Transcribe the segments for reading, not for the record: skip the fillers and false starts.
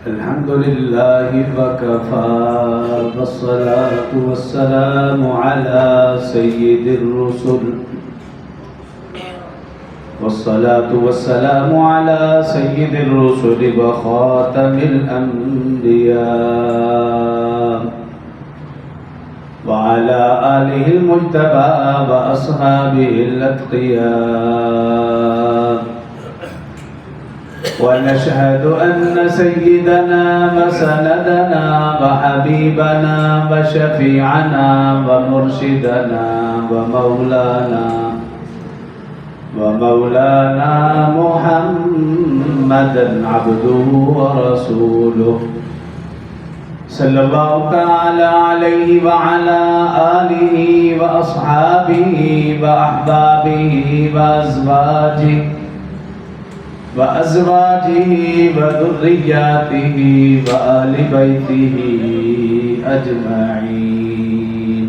الحمد لله وكفى والصلاة والسلام على سيد الرسل وخاتم الأنبياء وعلى آله المجتبى وأصحابه الأتقياء. ونشهد أن سيدنا وسندنا وحبيبنا وشفيعنا ومرشدنا ومولانا محمدا عبده ورسوله صلى الله تعالى عليه وعلى آله وأصحابه وأحبابه وأزواجه وذرياته وآل بيته أجمعين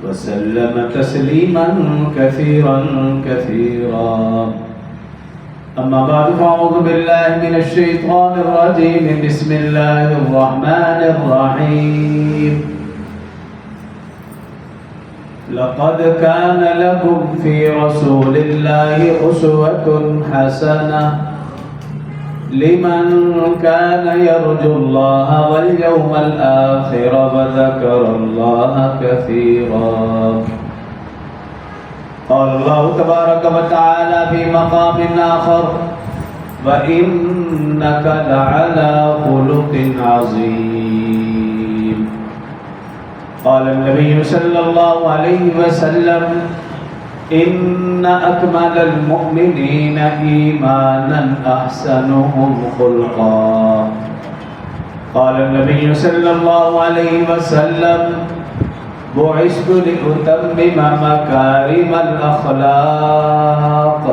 وسلم تسليما كثيرا كثيرا. أما بعد فأعوذ بالله من الشيطان الرجيم. بسم الله الرحمن الرحيم. لقد كان لكم في رسول الله أسوة حسنة لمن كان يرجو الله واليوم الآخر وذكر الله كثيرا. قال الله تبارك وتعالى في مقام آخر: وإنك لعلى خلق عظيم. قال النبي صلى الله عليه وسلم: إن أكمل المؤمنين إيمانا أحسنهم خلقا. قال النبي صلى الله عليه وسلم: بعثت لأتمم مكارم الأخلاق،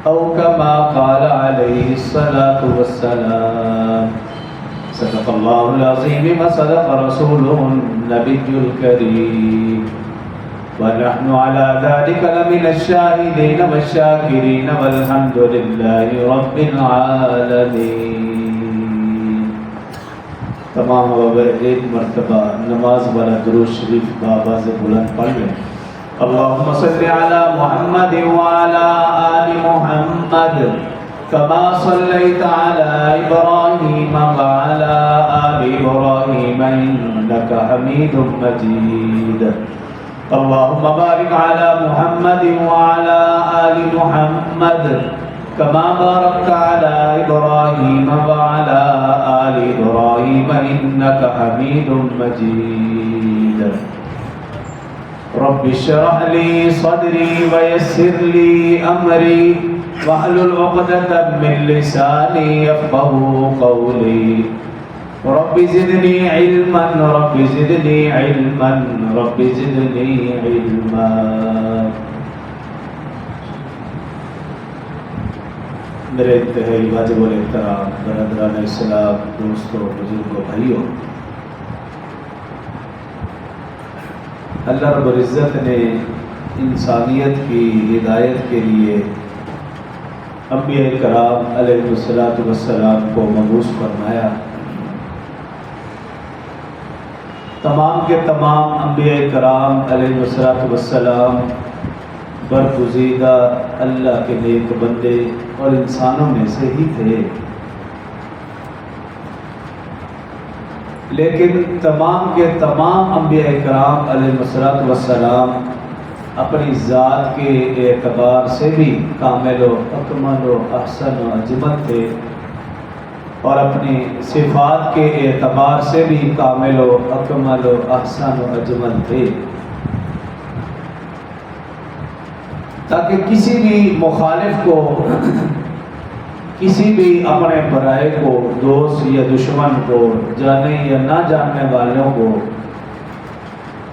أو كما قال عليه الصلاة والسلام. صدق الله العظيم وصدق رسوله النبي الكريم، ونحن على ذلك لمن الشاهدين والشاكرين والحمد لله رب العالمين. تمام بابا ایک مرتبہ نماز والا درود شریف بابا سے بلند پڑھ لیں. اللهم صل على محمد وعلى آل محمد كما صليت على إبراهيم وعلى آل إبراهيم إنك حميد مجيد. اللهم بارك على محمد وعلى آل محمد كما باركت على إبراهيم وعلى آل إبراهيم إنك حميد مجيد. رب اشرح لي صدري ويسر لي أمري واحلل عقدة من لساني يفقهوا قولي. رب زدني علما رب زدني علما رب زدني علما. میرے انتہائی واجب الاحترام برادران اسلام، دوستوں، بزرگوں، بھائیوں، اللہ رب العزت نے انسانیت کی ہدایت کے لیے انبیاء کرام علیہ السلام کو مبعوث فرمایا. تمام کے تمام انبیاء کرام علیہ السلام برگزیدہ اللہ کے نیک بندے اور انسانوں میں سے ہی تھے، لیکن تمام کے تمام انبیاء کرام علیہ السلام اپنی ذات کے اعتبار سے بھی کامل و اکمل و احسن و اجمل تھے، اور اپنی صفات کے اعتبار سے بھی کامل و اکمل و احسن و اجمل تھے، تاکہ کسی بھی مخالف کو، کسی بھی اپنے برائے کو، دوست یا دشمن کو، جانے یا نہ جاننے والوں کو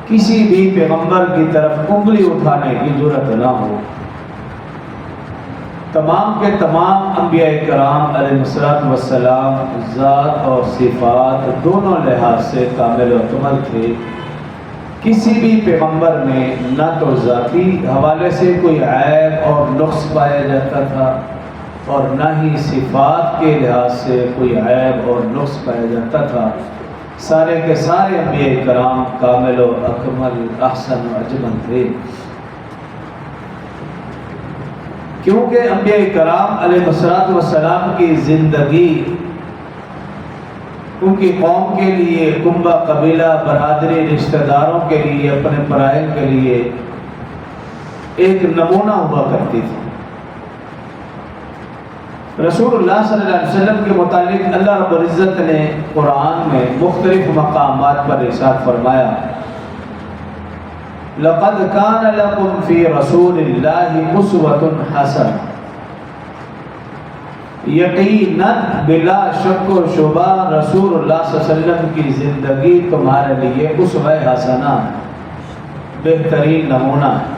کسی بھی پیغمبر کی طرف انگلی اٹھانے کی ضرورت نہ ہو. تمام کے تمام انبیاء کرام علیہ السلام ذات اور صفات دونوں لحاظ سے کامل و کمل تھے. کسی بھی پیغمبر میں نہ تو ذاتی حوالے سے کوئی عیب اور نقص پایا جاتا تھا، اور نہ ہی صفات کے لحاظ سے کوئی عیب اور نقص پایا جاتا تھا۔ سارے کے سارے انبیاء کرام کامل و اکمل احسن و اجمل تھے، کیونکہ انبیاء کرام علیہ السلام کی زندگی ان کی قوم کے لیے، کنبہ قبیلہ برادری رشتہ داروں کے لیے، اپنے پرائل کے لیے ایک نمونہ ہوا کرتی تھی۔ رسول اللہ صلی اللہ علیہ وسلم کے متعلق اللہ رب العزت نے قرآن میں مختلف مقامات پر ارشاد فرمایا، لَقَدْ كَانَ لَكُمْ فِي رَسُولِ اللَّهِ أُسْوَةٌ حَسَنَةٌ، یقیناً بلا شک و شبہ رسول اللہ صلی اللہ علیہ وسلم کی زندگی تمہارے لیے اسوہ حسنہ، بہترین نمونہ ہے۔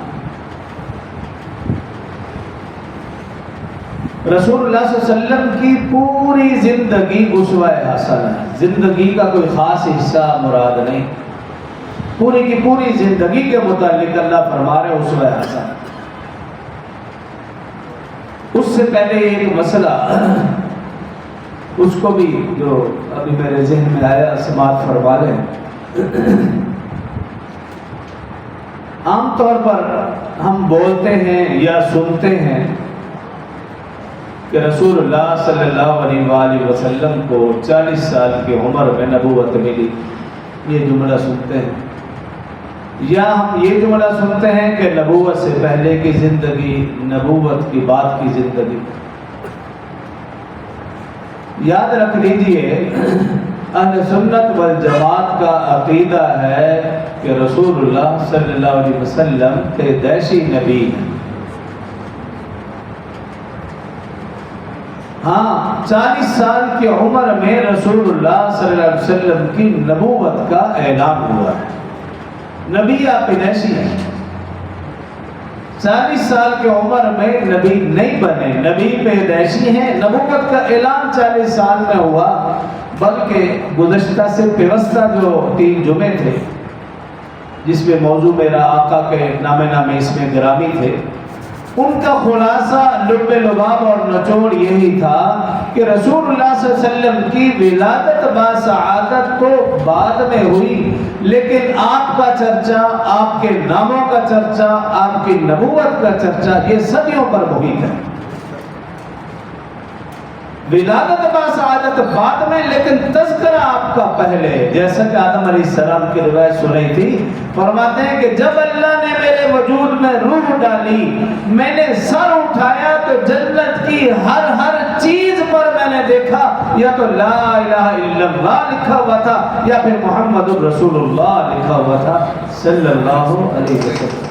رسول اللہ صلی اللہ علیہ وسلم کی پوری زندگی اسوہ حسنہ ہے، زندگی کا کوئی خاص حصہ مراد نہیں، پوری کی پوری زندگی کے متعلق اللہ فرما رہے اسوہ حسنہ۔ اس سے پہلے ایک مسئلہ، اس کو بھی جو ابھی میرے ذہن میں آیا سماعت فرما لیں۔ عام طور پر ہم بولتے ہیں یا سنتے ہیں کہ رسول اللہ صلی اللہ علیہ وآلہ وسلم کو 40 سال کی عمر میں نبوت ملی، یہ جملہ سنتے ہیں، یا ہم یہ جملہ سنتے ہیں کہ نبوت سے پہلے کی زندگی، نبوت کی بعد کی زندگی۔ یاد رکھ لیجئے اہل سنت والجماعت کا عقیدہ ہے کہ رسول اللہ صلی اللہ علیہ وسلم پیدائشی نبی ہیں۔ ہاں، 40 سال کی عمر میں رسول اللہ صلی اللہ علیہ وسلم کی نبوت کا اعلان ہوا ہے۔ نبی آپ پیدائشی ہیں، 40 سال کی عمر میں نبی نہیں بنے، نبی پیدائشی ہیں۔ نبوت کا اعلان 40 سال میں ہوا، بلکہ گزشتہ سے پیوستہ جو 3 جمعے تھے جس میں موضوع میرا آقا کے نام اس میں گرامی تھے، ان کا خلاصہ لب لباب اور نچوڑ یہی تھا کہ رسول اللہ صلی اللہ علیہ وسلم کی ولادت باسعادت تو بعد میں ہوئی، لیکن آپ کا چرچا، آپ کے ناموں کا چرچا، آپ کی نبوت کا چرچا یہ صدیوں پر محیط ہے۔ ولادت باسعادت بعد میں، لیکن تذکرہ آپ کا پہلے، جیسا کہ آدم علیہ السلام کی روایت سنی تھی، فرماتے ہیں کہ جب اللہ نے میرے وجود میں روح ڈالی، میں نے سر اٹھایا تو جنت کی ہر چیز پر میں نے دیکھا یا تو لا الہ الا اللہ لکھا ہوا تھا یا پھر محمد رسول اللہ لکھا ہوا تھا صلی اللہ علیہ وسلم۔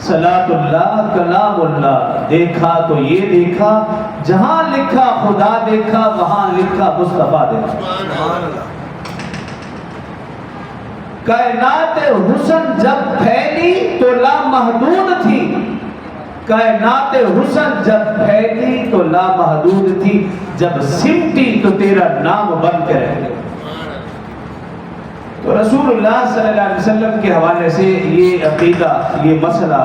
صلاۃ اللہ کلام اللہ، دیکھا تو یہ دیکھا، جہاں لکھا خدا دیکھا، وہاں لکھا مصطفیٰ دیکھا۔ کائنات حسن جب پھیلی تو لامحدود تھی، کائنات حسن جب پھیلی تو لامحدود تھی، جب سمٹی تو تیرا نام بن کے رہ گیا۔ تو رسول اللہ صلی اللہ علیہ وسلم کے حوالے سے یہ عقیدہ، یہ مسئلہ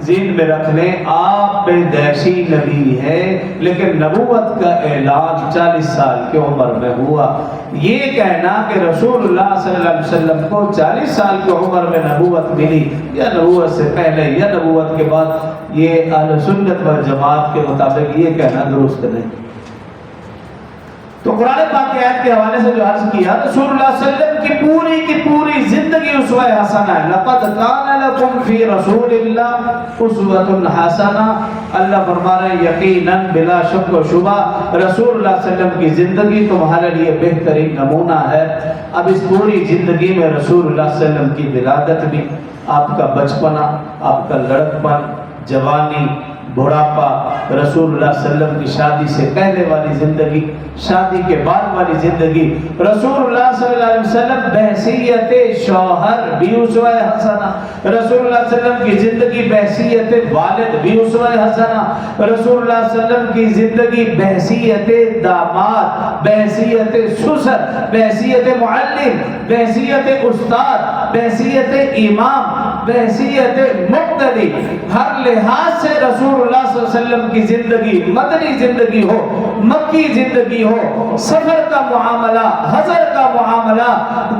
ذہن میں رکھ لیں، آپ پیدائشی نبی ہے، لیکن نبوت کا اعلان 40 سال کی عمر میں ہوا۔ یہ کہنا کہ رسول اللہ صلی اللہ علیہ وسلم کو 40 سال کی عمر میں نبوت ملی، یا نبوت سے پہلے یا نبوت کے بعد، یہ اہل سنت والجماعت کے مطابق یہ کہنا درست نہیں۔ تو قرآن پاک کی آیت کے حوالے سے جو عرض کیا، رسول اللہ صلی اللہ علیہ وسلم کی پوری زندگی اسوہ حسنہ ہے۔ لَقَدْ كَانَ لَكُمْ فِي رَسُولِ اللَّهِ أُسْوَةٌ حَسَنَةٌ، اللہ فرما رہے ہیں یقیناً بلا شک و شبہ رسول اللہ صلی اللہ علیہ وسلم کی زندگی تمہارے لیے بہترین نمونہ ہے۔ اب اس پوری زندگی میں رسول اللہ صلی اللہ علیہ وسلم کی ولادت بھی، آپ کا بچپنا، آپ کا لڑکپن، جوانی، بڑھاپا، رسول اللہ صلی اللہ علیہ وسلم کی شادی سے پہلے والی زندگی، شادی کے بعد والی زندگی، رسول اللہ صلی اللہ علیہ وسلم بحیثیت شوہر بھی اسوہ حسنہ، رسول اللہ صلی اللہ علیہ وسلم کی زندگی بحیثیت والد بھی اسوہ حسنہ، رسول اللہ صلی اللہ علیہ وسلم کی زندگی بحیثیت داماد، بحیثیت سسر، بحیثیت معلم، بحیثیت استاد، بحیثیت امام، بحیثیت مقتدی، ہر لحاظ سے رسول اللہ صلی اللہ علیہ وسلم کی زندگی مدنی زندگی ہو، مکی زندگی ہو، سفر کا معاملہ، حضر کا معاملہ،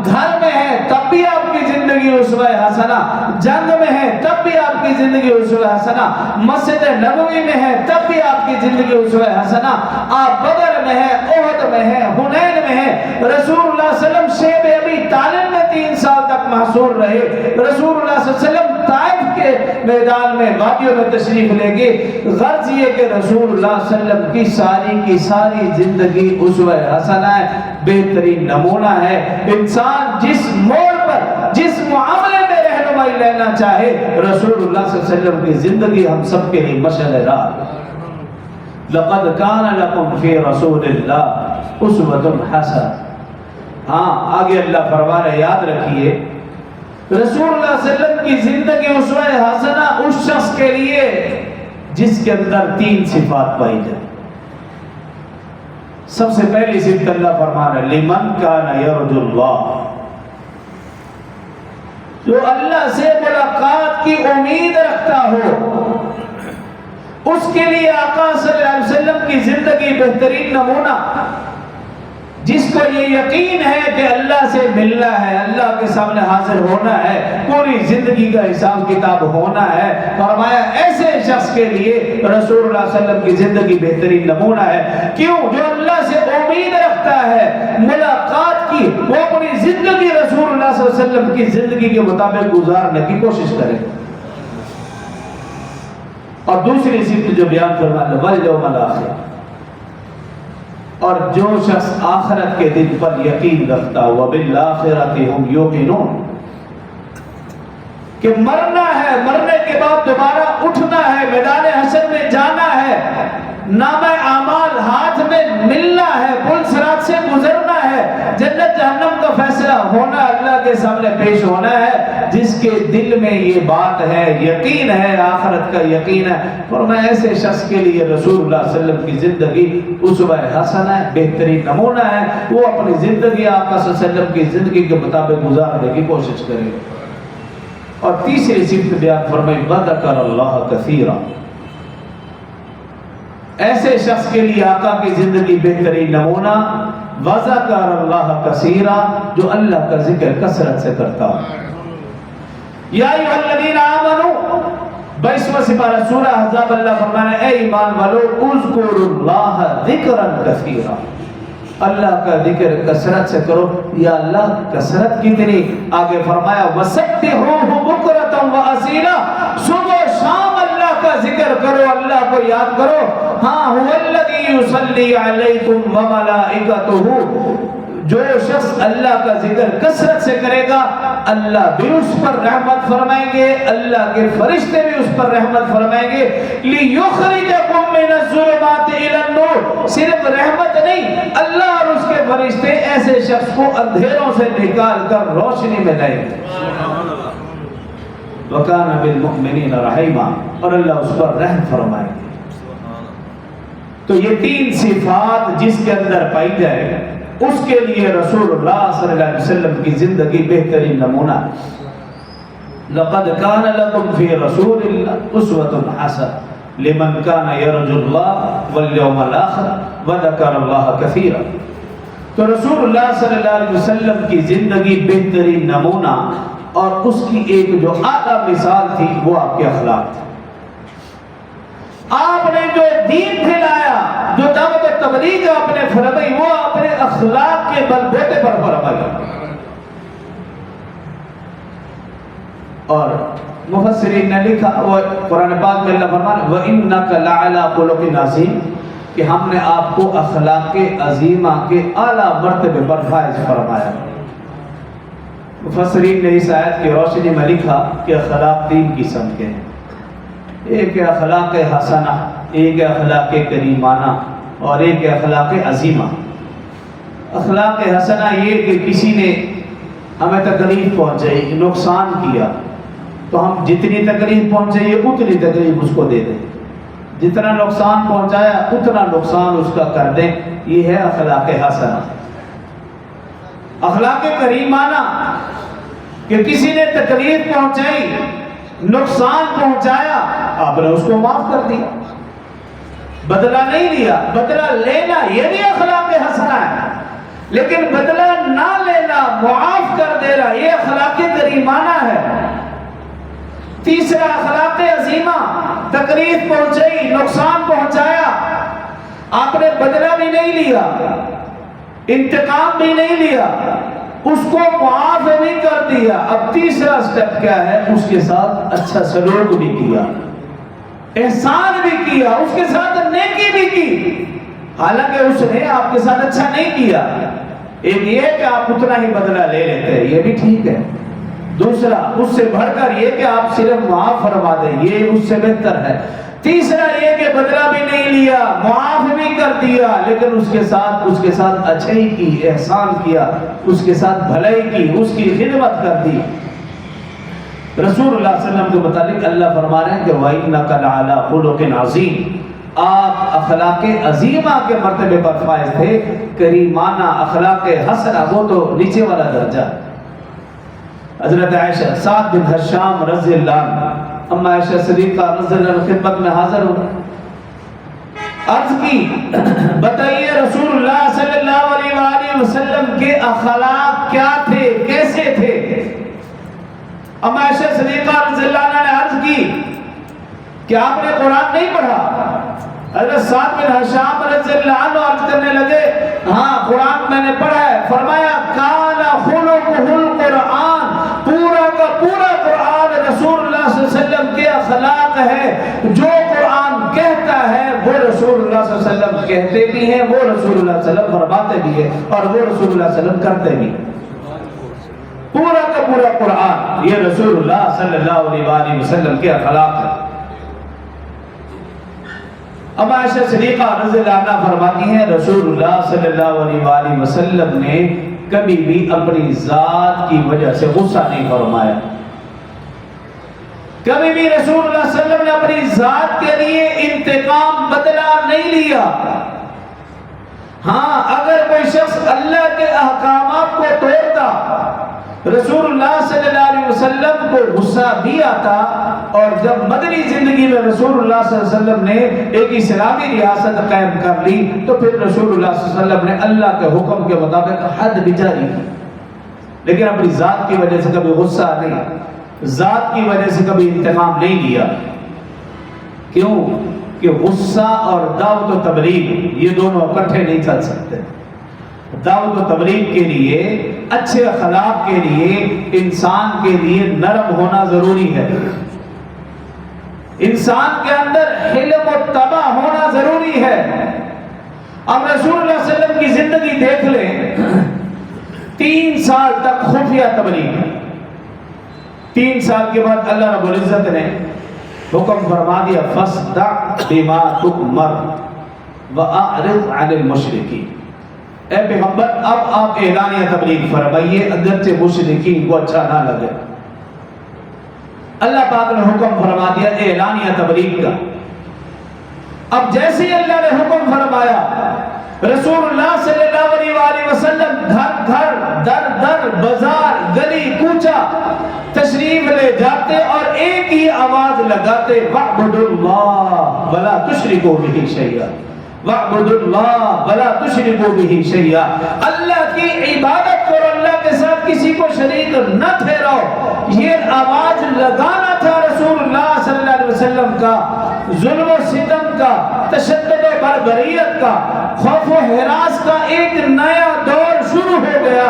گھر میں ہے تب بھی آپ کی زندگی اسوہ حسنہ، جنگ میں ہے تب بھی آپ کی زندگی اسوہ حسنہ، مسجد نبوی میں ہے تب بھی آپ کی زندگی اسوہ حسنہ، آپ بدر میں ہے، احد میں ہے، حنین میں ہے، رسول اللہ صلی اللہ علیہ وسلم شیب ابی طالب میں 3 سال تک محصور رہے، رسول اللہ صلی اللہ علیہ وسلم طائف کے میدان میں وادیوں میں تشریف لے گئے۔ غرض یہ کہ رسول اللہ صلی اللہ علیہ وسلم کی ساری زندگی اسوہ حسنہ ہے، بہترین نمونہ ہے۔ انسان جس موڑ پر جس معاملے میں رہنمائی لینا چاہے، رسول اللہ صلی اللہ علیہ وسلم کی زندگی ہم سب کے لیے مشعل راہ۔ لقد کان لکم فی رسول اللہ اسوۃ حسنہ۔ ہاں آگے اللہ فرما رہے، یاد رکھیے رسول اللہ صلی اللہ علیہ وسلم کی زندگی اسوہ حسنہ اس شخص کے لیے جس کے اندر 3 صفات پائی جائے۔ سب سے پہلی صفت اللہ فرما رہے، لمن کان یرجو اللہ، جو اللہ سے ملاقات کی امید رکھتا ہو، اس کے لیے آقا صلی اللہ علیہ وسلم کی زندگی بہترین نمونہ۔ جس کو یہ یقین ہے کہ اللہ سے ملنا ہے، اللہ کے سامنے حاضر ہونا ہے، پوری زندگی کا حساب کتاب ہونا ہے، فرمایا ایسے شخص کے لیے رسول اللہ صلی اللہ علیہ وسلم کی زندگی بہترین نمونہ ہے۔ کیوں؟ جو اللہ سے امید رکھتا ہے ملاقات کی، وہ اپنی زندگی رسول اللہ صلی اللہ علیہ وسلم کی زندگی کے مطابق گزارنے کی کوشش کرے۔ اور دوسری صفت جو بیان فرمایا، والیوم الآخر، اور جو شخص آخرت کے دن پر یقین رکھتا ہوا، وبالآخرۃ ہم یوقنون، کہ مرنا ہے، مرنے کے بعد دوبارہ اٹھنا ہے، میدان حشر میں جانا ہے، نامہ اعمال ہاتھ میں ملنا ہے، پل صراط سے گزرنا ہے، جنت جہنم کا فیصلہ ہونا، اللہ کے سامنے پیش ہونا ہے۔ جس کے دل میں یہ بات ہے، یقین ہے، آخرت کا یقین ہے، فرمایا ایسے شخص کے لیے رسول اللہ صلی اللہ علیہ وسلم کی زندگی اسوہ حسنہ ہے، بہترین نمونہ ہے۔ وہ اپنی زندگی آقا صلی اللہ علیہ وسلم کی زندگی کے مطابق گزارنے کی کوشش کرے۔ اور تیسری صفت بیان فرمائی، وذکر اللہ کثیرا، ایسے شخص کے لیے آقا کی زندگی بہترین نمونہ، وذکر اللہ کثیرا، جو اللہ کا ذکر کثرت سے کرتا ہو۔ یا ایھا الذین آمنوا، 22واں سپارہ سورہ احزاب، اللہ فرمانا اے ایمان والو، اذکروا اللہ ذکرا کثیرا، اللہ کا ذکر کثرت سے کرو۔ یا اللہ کثرت کتنی؟ آگے فرمایا وسبحوہ بکرۃ واسیلا، صبح و شام اللہ کا ذکر کرو، اللہ کو یاد کرو۔ ہاں هو الذی یصلی علیکم وملائکتہ، جو شخص اللہ کا ذکر کثرت سے کرے گا، اللہ بھی اس پر رحمت فرمائیں گے، اللہ کے فرشتے بھی اس پر رحمت فرمائیں گے۔ لِيُخْرِجَكُم مِّنَ الظُّلُمَاتِ إِلَى النُّورِ، صرف رحمت نہیں، اللہ اور اس کے فرشتے ایسے شخص کو اندھیروں سے نکال کر روشنی میں لائیں گے۔ وَكَانَ بِالْمُؤْمِنِينَ رَحِيمًا، اور اللہ اس پر رحم فرمائیں گے۔ تو یہ 3 صفات جس کے اندر پائی جائے، اس کے لیے رسول اللہ صلی اللہ علیہ وسلم کی زندگی بہترین نمونہ۔ لقد کان لکم فی رسول اللہ اسوۃ حسنہ لمن کان یرجو اللہ والیوم الآخر وذکر اللہ کثیرا۔ تو رسول اللہ صلی اللہ علیہ وسلم کی زندگی بہترین نمونہ، اور اس کی ایک جو اعلیٰ مثال تھی وہ آپ کے اخلاق تھے۔ آپ نے جو دین پھیلایا، جو دعوت و تبلیغ آپ نے فرمائی، وہ اپنے اخلاق کے بلبوتے پر فرمائی۔ اور مفسرین نے لکھا، وہ قرآن پاک میں اللہ فرماتا ہے وَإِنَّكَ لَعَلَىٰ خُلُقٍ عَظِيمٍ، کہ ہم نے آپ کو اخلاق عظیمہ کے اعلیٰ مرتبے پر فائز فرمایا۔ مفسرین نے اس آیت کی روشنی میں لکھا کہ اخلاق 3 قسم کے ہیں، ایک ہے اخلاق حسنہ، ایک ہے اخلاق کریمانہ، اور ایک ہے اخلاق عظیمہ۔ اخلاق حسنہ یہ کہ کسی نے ہمیں تکلیف پہنچائی، نقصان کیا، تو ہم جتنی تکلیف پہنچائی اتنی تکلیف اس کو دے دیں، جتنا نقصان پہنچایا اتنا نقصان اس کا کر دیں، یہ ہے اخلاق حسنہ۔ اخلاق کریمانہ کہ کسی نے تکلیف پہنچائی، نقصان پہنچایا، آپ نے اس کو معاف کر دیا، بدلہ نہیں لیا۔ بدلہ لینا یہ بھی اخلاق حسنہ ہے، لیکن بدلہ نہ لینا، معاف کر دینا، یہ اخلاق کریمانہ ہے۔ تیسرا اخلاق عظیمہ، تکلیف پہنچائی، نقصان پہنچایا، آپ نے بدلہ بھی نہیں لیا، انتقام بھی نہیں لیا، اس کو معاف بھی کر دیا۔ اب تیسرا سٹیپ کیا ہے؟ اس کے ساتھ اچھا سلوک بھی کیا، احسان بھی کیا، اس کے ساتھ نیکی بھی کی، حالانکہ اس نے آپ کے ساتھ اچھا نہیں کیا۔ ایک یہ کہ آپ اتنا ہی بدلہ لے لیتے ہیں، یہ بھی ٹھیک ہے۔ دوسرا اس سے بڑھ کر یہ کہ آپ صرف معاف فرما دیں، یہ اس سے بہتر ہے۔ تیسرا یہ کہ بدلہ بھی نہیں لیا، معاف بھی کر دیا، لیکن اس کے ساتھ اچھائی کی، احسان کیا، اس کے ساتھ بھلائی کی، اس کی خدمت کر دی۔ رسول اللہ صلی اللہ علیہ وسلم کے متعلق اللہ فرما رہے ہیں کہ وَإِنَّكَ لَعَلَىٰ خُلُقٍ عَظِيمٍ، آپ اخلاق عظیمہ کے مرتبے پر فائز تھے۔ کریمانہ، اخلاق حسنہ، وہ تو نیچے والا درجہ۔ حضرت عائشہ، سعد بن ہشام رضی اللہ عنہ، اما عائشہ صدیقہ رضی اللہ عنہ خدمت میں حاضر ہوں، عرض کی بتائیے رسول اللہ صلی اللہ علیہ وآلہ وسلم کے اخلاق کیا تھے، کیسے تھے؟ اما عائشہ صدیقہ رضی اللہ عنہ نے عرض کی کہ آپ نے قرآن نہیں پڑھا؟ حضرت سعد بن ہشام رضی اللہ عنہ عرض کرنے لگے ہاں قرآن میں نے پڑھا ہے۔ فرمایا کان خلقہ القرآن، پورا کا پورا قرآن رسول اللہ صلی اللہ علیہ وسلم کے اخلاق ہے۔ جو قرآن کہتا ہے وہ رسول اللہ صلی اللہ علیہ وسلم کہتے بھی ہیں، وہ رسول اللہ صلی اللہ علیہ وسلم فرماتے بھی ہیں، اور وہ رسول اللہ صلی اللہ علیہ وسلم کرتے بھی۔ پورا کا پورا قرآن یہ رسول اللہ صلی اللہ علیہ وآلہ وسلم کے اخلاق ہے۔ اب عائشہ صدیقہ رضی اللہ عنہ فرماتی ہیں رسول اللہ صلی اللہ علیہ وآلہ وسلم نے کبھی بھی اپنی ذات کی وجہ سے غصہ نہیں فرمایا، کبھی بھی رسول اللہ صلی اللہ علیہ وسلم نے اپنی ذات کے لیے انتقام بدلہ نہیں لیا۔ ہاں اگر کوئی شخص اللہ کے احکامات کو توڑتا، رسول اللہ صلی اللہ علیہ وسلم کو غصہ بھی آتا، اور جب مدنی زندگی میں رسول اللہ صلی اللہ علیہ وسلم نے ایک اسلامی ریاست قائم کر لی تو پھر رسول اللہ صلی اللہ علیہ وسلم نے اللہ کے حکم کے مطابق حد بھی جاری کی، لیکن اپنی ذات کی وجہ سے کبھی غصہ نہیں، ذات کی وجہ سے کبھی انتقام نہیں لیا۔ کیوں کہ غصہ اور دعوت و تبلیغ یہ دونوں اکٹھے نہیں چل سکتے۔ دعوت و تبلیغ کے لیے، اچھے اخلاق کے لیے انسان کے لیے نرم ہونا ضروری ہے، انسان کے اندر حلم و تبع ہونا ضروری ہے۔ اب رسول اللہ صلی اللہ علیہ وسلم کی زندگی دیکھ لیں، 3 سال تک خفیہ تبلیغ، 3 سال کے بعد اللہ رب العزت نے حکم فرما دیا فَاصْدَعْ بِمَا تُؤْمَرْ وَأَعْرِضْ عَنِ الْمُشْرِكِينَ، اے پیغمبر اب آپ اعلانیہ تبلیغ فرمائیے اگرچہ مشرکین کو اچھا نہ لگے۔ اللہ پاک نے حکم فرما دیا اعلانیہ تبلیغ کا۔ اب جیسے ہی اللہ نے حکم فرمایا، رسول اللہ صلی اللہ علیہ وآلہ وسلم گھر گھر، در در، بازار، گلی کوچہ تشریف لے جاتے اور ایک ہی آواز لگاتے وَاعْبُدُوا اللَّهَ وَلَا تُشْرِكُوا بِهِ شَيْئًا، وَاعْبُدُوا اللَّهَ وَلَا تُشْرِكُوا بِهِ شَيْئًا، اللہ کی عبادت کرو، اللہ کے ساتھ کسی کو شریک نہ ٹھہراؤ۔ یہ آواز لگانا تھا رسول اللہ صلی اللہ علیہ وسلم کا، ظلم و ستم کا، تشدد و بربریت کا، خوف و ہراس کا ایک نیا دور شروع ہو گیا۔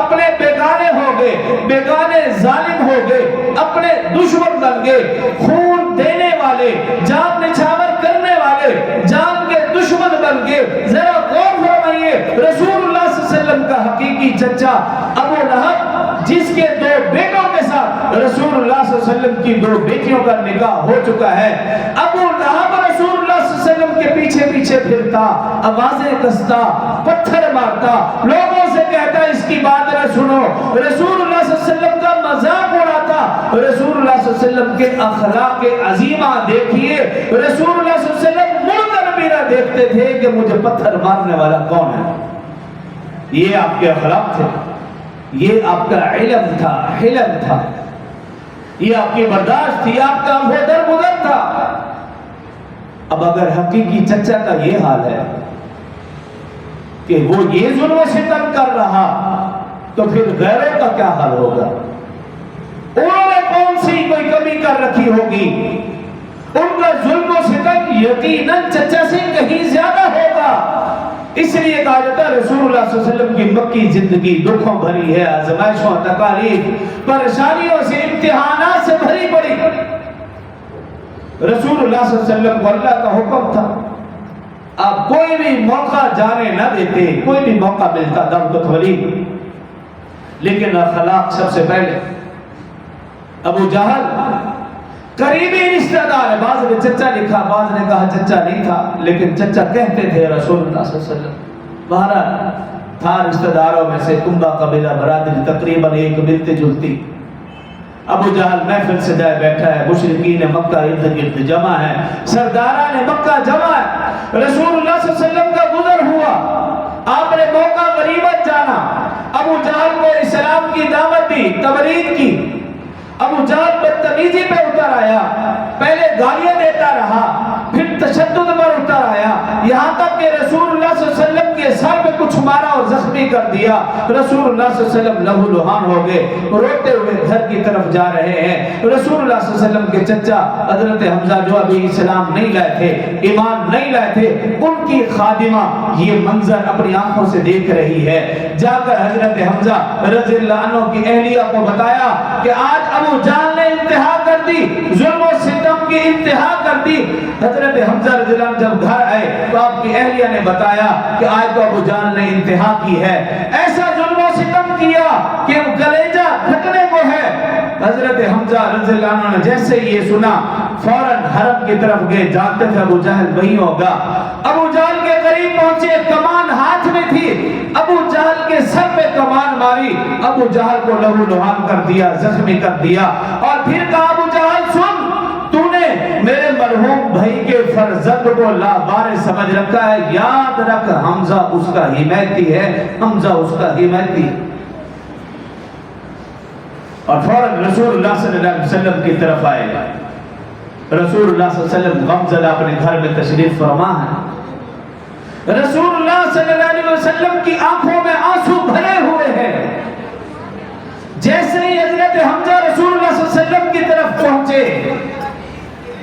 اپنے بیگانے ہو گئے، بیگانے ظالم ہو گئے، اپنے دشمن بن گئے، خون دینے والے، جان نچھاور کرنے والے، جان کے دشمن بن گئے۔ ذرا غور فرمائیے، رسول اللہ صلی اللہ علیہ وسلم کا حقیقی چچا ابو لہب جس کے 2 بیٹوں کے ساتھ رسول اللہ صلی اللہ علیہ وسلم کی 2 بیٹیوں کا نکاح ہو چکا ہے، ابو لہب رسول اللہ صلی اللہ علیہ وسلم کے پیچھے پیچھے پھرتا، آوازیں کستا، پتھر مارتا، لوگوں سے کہتا اس کی بات نہ سنو، رسول اللہ صلی اللہ علیہ وسلم کا مذاق اڑاتا۔ رسول اللہ صلی اللہ علیہ وسلم کے اخلاق عظیمہ دیکھیے، رسول اللہ صلی اللہ علیہ وسلم مڑ کر بھی نہ دیکھتے تھے کہ مجھے پتھر مارنے والا کون ہے۔ یہ آپ کے اخلاق تھے، یہ آپ کا علم تھا، حلم تھا۔ یہ آپ کی برداشت تھی، آپ کا وہ در گزر تھا۔ اب اگر حقیقی چچا کا یہ حال ہے کہ وہ یہ ظلم و ستم کر رہا تو پھر غیروں کا کیا حال ہوگا؟ انہوں نے کون سی کوئی کمی کر رکھی ہوگی؟ ان کا ظلم و ستم یقیناً چچا سے کہیں زیادہ ہوگا۔ اس لیے کہا جاتا ہے رسول اللہ صلی اللہ علیہ وسلم کی مکی زندگی دکھوں بھری ہے، آزمائشوں، تکالیف، پریشانیوں سے، امتحانات سے بھری پڑی۔ رسول اللہ صلی اللہ علیہ وسلم کو اللہ کا حکم تھا، آپ کوئی بھی موقع جانے نہ دیتے، کوئی بھی موقع ملتا دعوت ولید، لیکن اخلاق سب سے پہلے۔ ابو جہل قریبی رشتہ دار ہے، بعض نے چچا لکھا، بعض نے کہا چچا نہیں تھا، لیکن چچا کہتے تھے رسول اللہ صلی اللہ علیہ وسلم۔ بہرحال تھا رشتہ داروں میں سے کنبہ قبیلہ برادری تقریباً ایک ملتی جلتی۔ ابو جہل محفل سے جائے بیٹھا ہے، مشرکین مکہ ارد گرد جمع ہے، سرداران مکہ جمع ہے، رسول اللہ صلی اللہ علیہ وسلم کا گزر ہوا، آپ نے موقع غریبت جانا، ابو جہل کو اسلام کی دعوت دی، تبلیغ کی۔ ابو جہل بدتمیزی پہ اتر آیا، پہلے گالیاں دیتا رہا، پھر تشدد پر اتر آیا، یہاں تک کہ رسول اللہ صلی اللہ علیہ وسلم کے سر پہ کچھ مارا اور زخمی کر دیا۔ رسول اللہ صلی اللہ علیہ وسلم لہو لہان ہو گئے، روتے ہوئے گھر کی طرف جا رہے ہیں۔ رسول اللہ صلی اللہ علیہ وسلم کے چچا حضرت حمزہ جو ابھی اسلام نہیں لائے تھے، ایمان نہیں لائے تھے، ان کی خادمہ یہ منظر اپنی آنکھوں سے دیکھ رہی ہے۔ جا کر حضرت حمزہ رضی اللہ عنہ کی اہلیہ کو بتایا کہ آج ابو جہل نے انتہا کر دی، ظلم و ستم کی انتہا کر دی۔ حضرت حمزہ رضی اللہ عنہ جب گھر آئے تو آپ کی اہلیہ نے بتایا کہ آج تو ابو جہل نے انتہا کی ہے، ایسا ظلم و ستم کیا کہ کلیجہ پھٹنے کو ہے۔ حضرت حمزہ رضی اللہ عنہ نے جیسے یہ سنا فوراً حرم کی طرف گئے، جانتے تھے ابو جہل وہی ہوگا۔ ابو جہل کے قریب پہنچے، کمان ہاتھ میں تھی، ابو جہل کے سر پہ کمان ماری، ابو جہل کو لہو لہان کر دیا، زخمی کر دیا، اور پھر کہا ابو جہل سن، تو نے میرے مرحوم بھائی کے فرزند کو لاوارث سمجھ رکھا ہے، یاد رکھ حمزہ اس کا حمایتی ہے، حمزہ اس کا حمایتی ہے۔ اور فوراً رسول اللہ صلی اللہ علیہ وسلم کی طرف آئے، رسول اللہ صلی اللہ علیہ وسلم غمزدہ اپنے گھر میں تشریف فرما ہے، رسول اللہ صلی اللہ علیہ وسلم کی آنکھوں میں آنسو بھرے ہوئے ہیں۔ جیسے ہی حضرت حمزہ رسول اللہ صلی اللہ علیہ وسلم کی طرف پہنچے،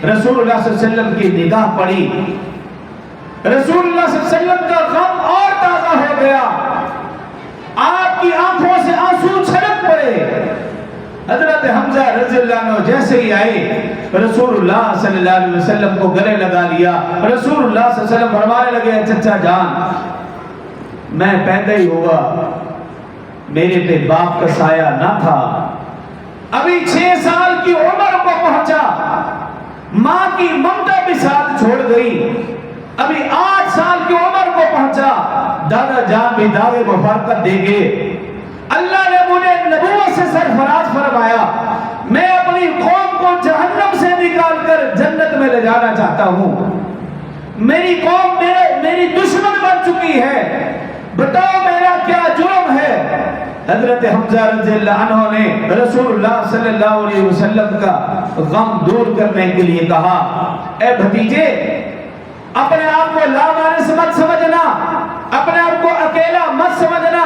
رسول اللہ صلی اللہ علیہ وسلم کی نگاہ پڑی، رسول اللہ صلی اللہ علیہ وسلم کا غم اور تازہ ہو گیا، آپ کی آنکھوں سے آنسو چھلک پڑے۔ حضرت حمزہ رضی اللہ عنہ جیسے ہی آئے، رسول اللہ صلی اللہ علیہ وسلم کو گلے لگا لیا، رسول اللہ صلی اللہ علیہ وسلم فرمانے لگے چچا جان، میں پیدا ہی ہوا، میرے پہ باپ کا سایہ نہ تھا، ابھی 6 سال کی عمر کو پہنچا، ماں کی ممتا بھی ساتھ چھوڑ گئی، ابھی 8 سال کی عمر کو پہنچا، دادا جان بھی دعوے مفارقت دے گے، اللہ نے مجھے نبوت سے سرفراز فرمایا، میں اپنی قوم کو جہنم سے نکال کر جنت میں لے جانا چاہتا ہوں، میری قوم میری دشمن بن چکی ہے، بتاؤ میرا کیا جرم ہے؟ حضرت حمزہ رضی اللہ عنہ نے رسول اللہ صلی اللہ علیہ وسلم کا غم دور کرنے کے لیے کہا، اے بھتیجے، اپنے آپ کو لاوارث مت سمجھنا، اپنے آپ کو اکیلا مت سمجھنا،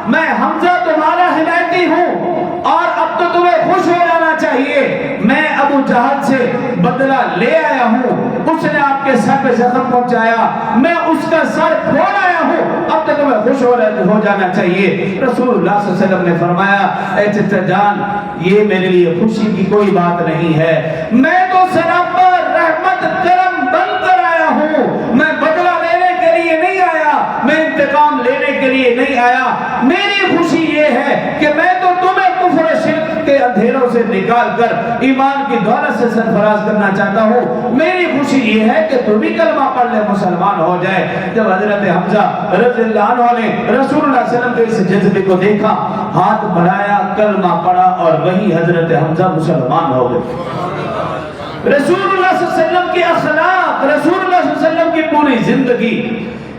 میں حمزہ تمہارا حمایتی ہوں، اور اب تو تمہیں خوش ہو جانا چاہیے، میں ابو جہل سے بدلہ لے آیا ہوں، اس نے آپ کے سر پہ زخم پہنچایا، میں اس کا سر پھوڑ آیا ہوں، اب تو تمہیں خوش ہو جانا چاہیے۔ رسول اللہ صلی اللہ علیہ وسلم نے فرمایا، اے چچا جان، یہ میرے لیے خوشی کی کوئی بات نہیں ہے، میں تو سراپا رحمت کرم بن کر آیا ہوں، میں بدلہ لینے کے لیے نہیں آیا، میں انتقام لینے کے لیے نہیں آیا، میری خوشی یہ ہے کہ میں تو تمہیں کفر شرک کے اندھیروں سے نکال کر ایمان کی دولت سے سرفراز کرنا چاہتا ہوں، میری خوشی یہ ہے کہ تم بھی کلمہ پڑھ لے، مسلمان ہو جائے۔ جب حضرت حمزہ رضی اللہ عنہ نے رسول اللہ صلی اللہ علیہ وسلم کے اس جذبے کو دیکھا، ہاتھ بڑھایا، کلمہ پڑھا، اور وہی حضرت حمزہ مسلمان ہو گئے۔ رسول اللہ صلی اللہ علیہ وسلم کی اخلاق، رسول اللہ صلی اللہ علیہ وسلم کی پوری زندگی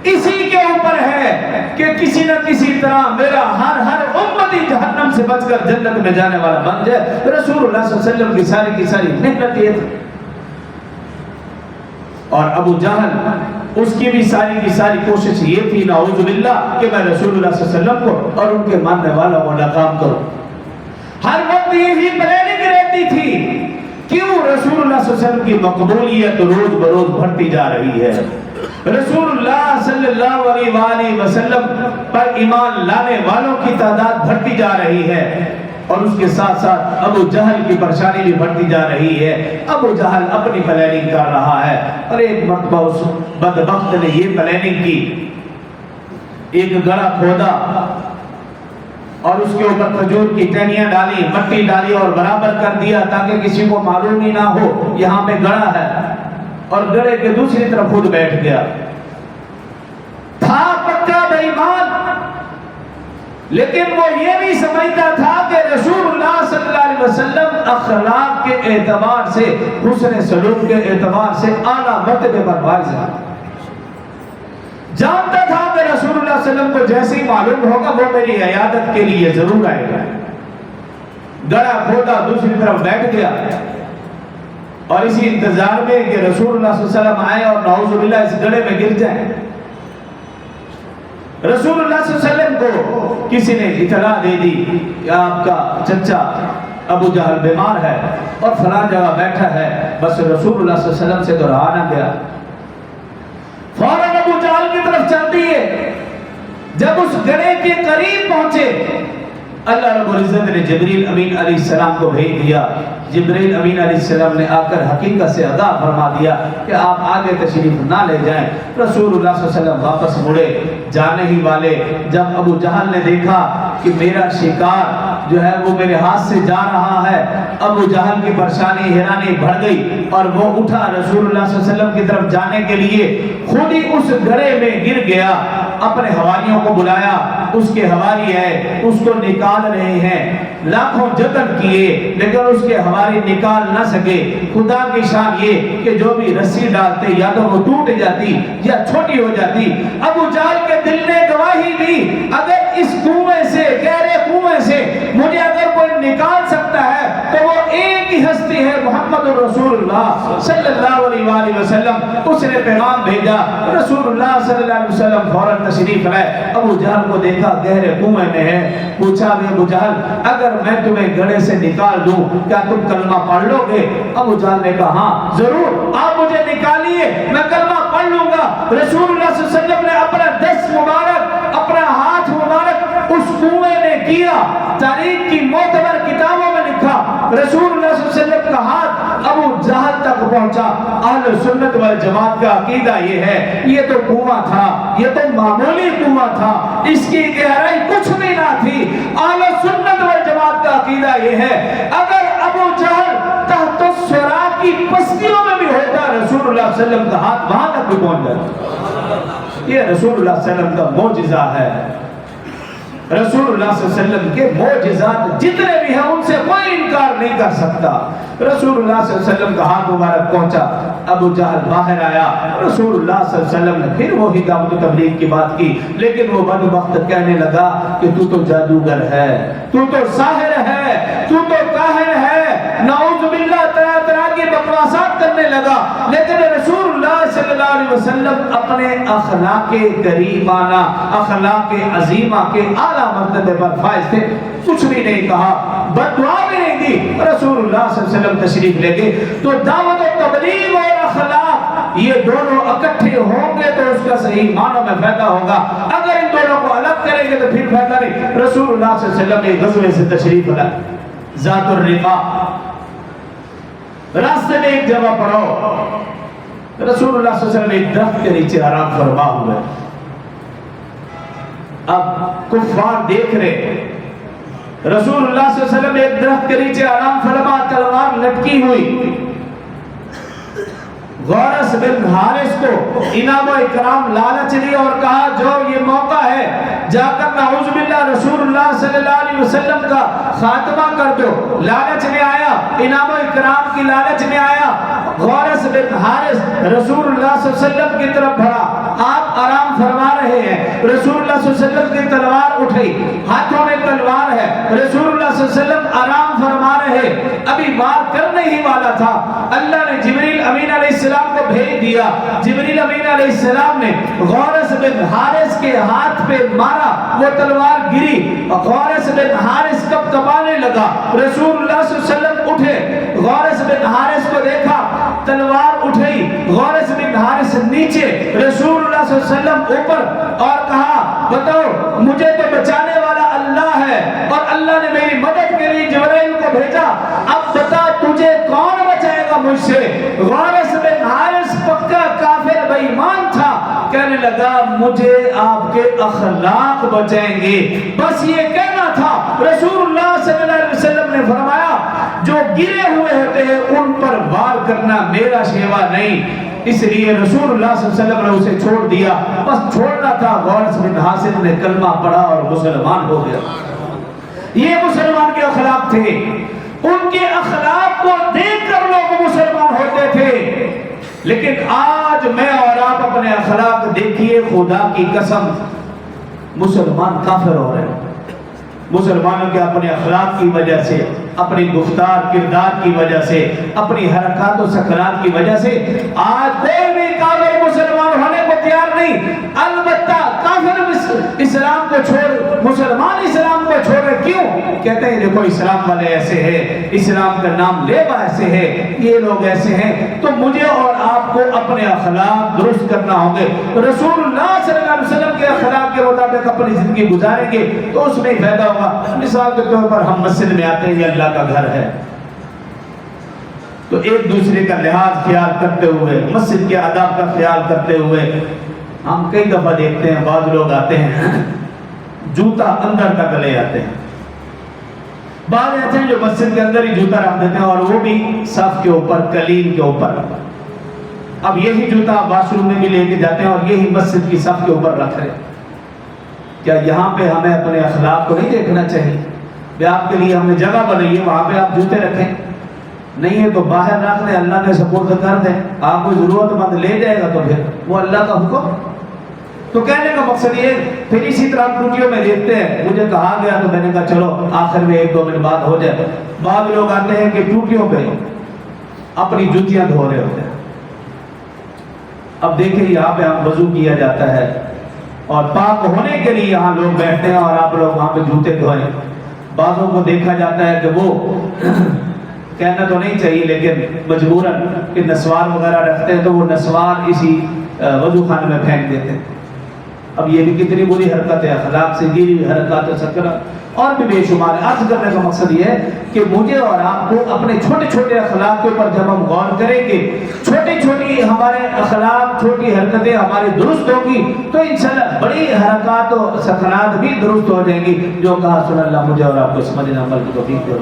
اسی کے اوپر ہے کہ کسی نہ کسی طرح میرا ہر امتی جہنم سے بچ کر جنت میں جانے والا بن جائے. رسول اللہ صلی اللہ علیہ وسلم کی ساری محنت یہ تھی. اور ابو جہل اس کی بھی ساری کوشش یہ تھی نعوذ باللہ کہ میں رسول اللہ صلی اللہ علیہ وسلم کو اور ان کے ماننے والوں کو ناکام کروں. ہر وقت یہی پلاننگ رہتی تھی. کیوں؟ رسول اللہ صلی اللہ علیہ وسلم کی مقبولیت روز بروز بڑھتی جا رہی ہے. رسول اللہ صلی اللہ علیہ وآلہ وسلم پر ایمان لانے والوں کی تعداد بڑھتی جا رہی ہے اور اس کے ساتھ ساتھ ابو جہل کی پریشانی بھی بڑھتی جا رہی ہے. ابو جہل اپنی پلاننگ کر رہا ہے اور ایک مرتبہ اس بدبخت نے یہ پلاننگ کی. ایک گڑھا کھودا اور اس کے اوپر کھجور کی ٹہنیاں ڈالی، مٹی ڈالی اور برابر کر دیا تاکہ کسی کو معلوم ہی نہ ہو یہاں پہ گڑھا ہے. اور گڑھے کے دوسری طرف خود بیٹھ گیا. تھا پکا بے ایمان، لیکن وہ یہ بھی سمجھتا تھا کہ رسول اللہ صلی اللہ علیہ وسلم اخلاق کے اعتبار سے، حسن سلوک کے اعتبار سے اعلیٰ مرتبے پر فائز ہے. جانتا تھا کہ رسول اللہ صلی اللہ علیہ وسلم کو جیسے ہی معلوم ہوگا وہ میری عیادت کے لیے ضرور آئے گا. گڑھا کھودا، دوسری طرف بیٹھ گیا اور اسی انتظار میں کہ رسول اللہ صلی اللہ علیہ وسلم آئے اور نعوذ باللہ اس گڑھے میں گر جائیں. رسول اللہ صلی اللہ علیہ وسلم کو کسی نے اطلاع دے دی کہ آپ کا چچا ابو جہل بیمار ہے اور فلاں جگہ بیٹھا ہے. بس رسول اللہ صلی اللہ علیہ وسلم سے تو رہا نہ گیا، فوراً ابو جہل کی طرف چل دیے. جب اس گڑھے کے قریب پہنچے اللہ رب العزت نے جبریل امین علیہ السلام کو بھیج دیا. جبریل امین علیہ السلام نے آ کر حقیقت سے آگاہ فرما دیا کہ آپ آگے تشریف نہ لے جائیں. رسول اللہ صلی اللہ علیہ وسلم واپس مڑے جانے ہی والے. جب ابو جہل نے دیکھا کہ میرا شکار جو ہے وہ میرے ہاتھ سے جا رہا ہے، ابو جہل کی پریشانی حیرانی بڑھ گئی اور وہ اٹھا رسول اللہ صلی اللہ علیہ وسلم کی طرف جانے کے لیے. خود ہی اس گڑھے میں گر گیا. اپنے حواریوں کو بلایا، اس کے حواری ہے اس کو نکال رہے ہیں. لاکھوں جتن کیے لیکن اس کے حواری نکال نہ سکے. خدا کی شان یہ کہ جو بھی رسی ڈالتے یا تو وہ ٹوٹ جاتی یا چھوٹی ہو جاتی. ابو جہل کے دل نے گواہی دی اگر اس کنویں سے، گہرے کنویں سے مجھے اگر کوئی نکال سکتا ہے تو وہ ایک ہی ہستی ہے محمد رسول اللہ صلی اللہ علیہ وآلہ وسلم. اس نے پیغام بھیجا. رسول اللہ صلی اللہ علیہ وسلم فوراً تشریف لائے. ابو جہل کو دیکھا گہرے کنویں میں ہے. پوچھا بھی ابو جہل اگر میں تمہیں گڑھے سے نکال دوں کیا تم کلمہ پڑھ لو گے؟ ابو جہل نے کہا ہاں ضرور، آپ مجھے نکالیے میں کلمہ پڑھ لوں گا. رسول اللہ صلی اللہ علیہ وسلم نے اپنا دست مبارک، اپنا ہاتھ مبارک اس کنویں میں کیا. تاریخ کی معتبر کتابوں میں لکھا رسول اللہ صلی اللہ علیہ وسلم کا ہاتھ ابو جہل تک پہنچا. اہل سنت والجماعت کا عقیدہ یہ ہے یہ تو کنواں تھا، یہ تو معمولی کنواں تھا، اس کی گہرائی کچھ بھی نہ تھی. اہل سنت والجماعت کا عقیدہ یہ ہے اگر ابو جہل تحت الثرى کی پستیوں میں بھی ہوتا رسول اللہ صلی اللہ علیہ وسلم کا ہاتھ وہاں تک بھی پہنچ جاتا. یہ رسول اللہ صلی اللہ علیہ وسلم کا معجزہ ہے. رسول اللہ صلی اللہ علیہ وسلم کے معجزات جتنے بھی ہیں ان سے کوئی انکار نہیں کر سکتا. رسول اللہ صلی اللہ علیہ وسلم کا ہاتھ مبارک پہنچا. ابو جہل باہر آیا. رسول اللہ صلی اللہ علیہ وسلم نے پھر وہی دعوت و تبلیغ کی بات کی لیکن وہ بدبخت کہنے لگا کہ تو جادوگر ہے، تو ساحر ہے، تو کاہن ہے. نعوذ باللہ طرح طرح کی بکواسات کرنے لگا. لیکن رسول اللہ صلی اللہ علیہ وسلم اپنے اخلاق کریمانہ، اخلاق عظیمہ کے اعلیٰ مرتبے پر فائز تھے. کچھ بھی نہیں کہا، بد دعا بھی نہیں دی. رسول اللہ صلی اللہ علیہ وسلم تشریف لے گئے. تو دعوت و تبلیغ اور اخلاق یہ دونوں اکٹھے ہوں گے تو اس کا صحیح معنوں میں فائدہ ہوگا. اگر ان دونوں کو الگ کریں گے تو پھر فائدہ نہیں. رسول اللہ صلی اللہ علیہ وسلم ایک غزوے سے تشریف لائے ذات الرقاع. راستے میں ایک جگہ پر رسول اللہ صلی اللہ علیہ وسلم ایک درخت کے نیچے آرام فرما ہوئے. اب کفار دیکھ رہے رسول اللہ صلی اللہ علیہ وسلم ایک درخت کے نیچے آرام فرما، تلوار لٹکی ہوئی. غورث بن حارث کو انعام و اکرام لالچ لیا اور کہا جو یہ موقع ہے جا کر نعوذ باللہ رسول اللہ صلی اللہ علیہ وسلم کا خاتمہ کر دو. لالچ میں آیا، انعام و اکرام کی لالچ میں آیا. غورث بن حارث رسول اللہ صلی اللہ علیہ وسلم کی طرف بڑھا. آپ آرام فرما رہے ہیں. رسول اللہ صلی اللہ علیہ وسلم کی تلوار اٹھی، ہاتھوں میں تلوار ہے. رسول اللہ صلی اللہ علیہ وسلم آرام فرما رہے، ابھی وار کرنے ہی والا تھا، اللہ نے جبریل امین علیہ السلام کو بھیج دیا۔ جبریل امین علیہ السلام نے غورث بن حارث کے ہاتھ پہ مارا، وہ تلوار گری، غورث بن حارث کب کبانے لگا۔ رسول اللہ صلی اللہ علیہ وسلم اٹھے، غورث بن حارث کو دیکھا، تلوار اٹھئی، غورث بن حارث نیچے، رسول اللہ صلی اللہ علیہ وسلم اوپر، اور کہا بتاؤ مجھے تو بچانے والا اللہ ہے اور اللہ نے میری مدد کے لیے جبرائیل کو بھیجا، اب بتا تجھے کون بچائے گا مجھ سے۔ غورث بن حارث پکا کافر بے ایمان تھا، کہنے لگا مجھے آپ کے اخلاق بچائیں گے، بس یہ کہنا تھا۔ رسول اللہ صلی اللہ علیہ وسلم نے فرمایا جو گرے ہوئے ہوتے ہیں ان پر وار کرنا میرا شیوا نہیں، اس لیے رسول اللہ صلی اللہ علیہ وسلم نے اسے چھوڑ دیا، بس چھوڑنا تھا۔ غورث بن حارث نے کلمہ پڑھا اور مسلمان ہو گیا۔ یہ مسلمان کے اخلاق تھے، ان کے اخلاق کو دیکھ کر لوگ مسلمان ہوتے تھے۔ لیکن آج میں اور آپ اپنے اخلاق دیکھیے، خدا کی قسم مسلمان کافر ہو رہے ہیں۔ مسلمانوں کے اپنے اخلاق کی وجہ سے، اپنی گفتار کردار کی وجہ سے، اپنی حرکات و سکنات کی وجہ سے آج کوئی بھی کافر مسلمان ہونے کو تیار نہیں۔ البتہ کافر اسلام کو چھوڑ، مسلمان اسلام کو چھوڑ رہے، کیوں؟ کہتے ہیں دیکھو اسلام والے ایسے ہیں، اسلام کا نام لیوا ایسے ہے، یہ لوگ ایسے ہیں۔ تو مجھے اور آپ کو اپنے اخلاق درست کرنا ہوں گے، رسول اللہ صلی اللہ علیہ وسلم کے اخلاق کے مطابق اپنی زندگی گزاریں گے تو اس میں فائدہ ہوگا۔ مثال کے طور پر ہم مسجد میں آتے ہیں، یہ اللہ کا گھر ہے، تو ایک دوسرے کا لحاظ خیال کرتے ہوئے، مسجد کے آداب کا خیال کرتے ہوئے، ہم کئی دفعہ دیکھتے ہیں بعض لوگ آتے ہیں جوتا اندر تک لے آتے ہیں، بعض ایسے ہیں جو مسجد کے اندر ہی جوتا رکھ دیتے ہیں اور وہ بھی صف کے اوپر، کلیم کے اوپر۔ اب یہی جوتا واش روم میں بھی لے کے جاتے ہیں اور یہی مسجد کی صف کے اوپر رکھ رہے ہیں۔ کیا یہاں پہ ہمیں اپنے اخلاق کو نہیں دیکھنا چاہیے؟ کہ آپ کے لیے ہم نے جگہ بنائی ہے، وہاں پہ آپ جوتے رکھیں، نہیں ہے تو باہر رکھ دیں، اللہ نے سپورٹ کر دیں، آپ کو ضرورت مند لے جائے گا تو پھر وہ اللہ کا حکم۔ تو کہنے کا مقصد یہ، پھر اسی طرح ٹوٹیوں میں دیکھتے ہیں، مجھے کہا گیا تو میں نے کہا چلو آخر میں 1-2 منٹ بعد ہو جائے۔ بعض لوگ آتے ہیں کہ ٹوٹیوں پہ اپنی جوتیاں دھو رہے ہوتے ہیں۔ اب دیکھیں یہاں پہ ہم وضو کیا جاتا ہے اور پاک ہونے کے لیے یہاں لوگ بیٹھتے ہیں اور آپ لوگ وہاں پہ جوتے دھوئیں۔ بعضوں کو دیکھا جاتا ہے کہ وہ کہنا تو نہیں چاہیے لیکن مجبوراً کہ نسوار وغیرہ رکھتے ہیں تو وہ نسوار اسی وضو خانے میں پھینک دیتے ہیں۔ اب یہ بھی کتنی بری حرکت ہے، اخلاق سے گری ہوئی حرکات، سکرات اور بھی بے شمار ہے۔ عرض کرنے کا مقصد یہ ہے کہ مجھے اور آپ کو اپنے چھوٹے چھوٹے اخلاق کے اوپر جب ہم غور کریں گے، چھوٹی چھوٹی ہمارے اخلاق، چھوٹی حرکتیں ہماری درست ہوگی تو انشاءاللہ بڑی حرکات و سکنات بھی درست ہو جائیں گی۔ جو کہا سن اللہ مجھے اور آپ کو سمجھنے عمل کی توفیق دے۔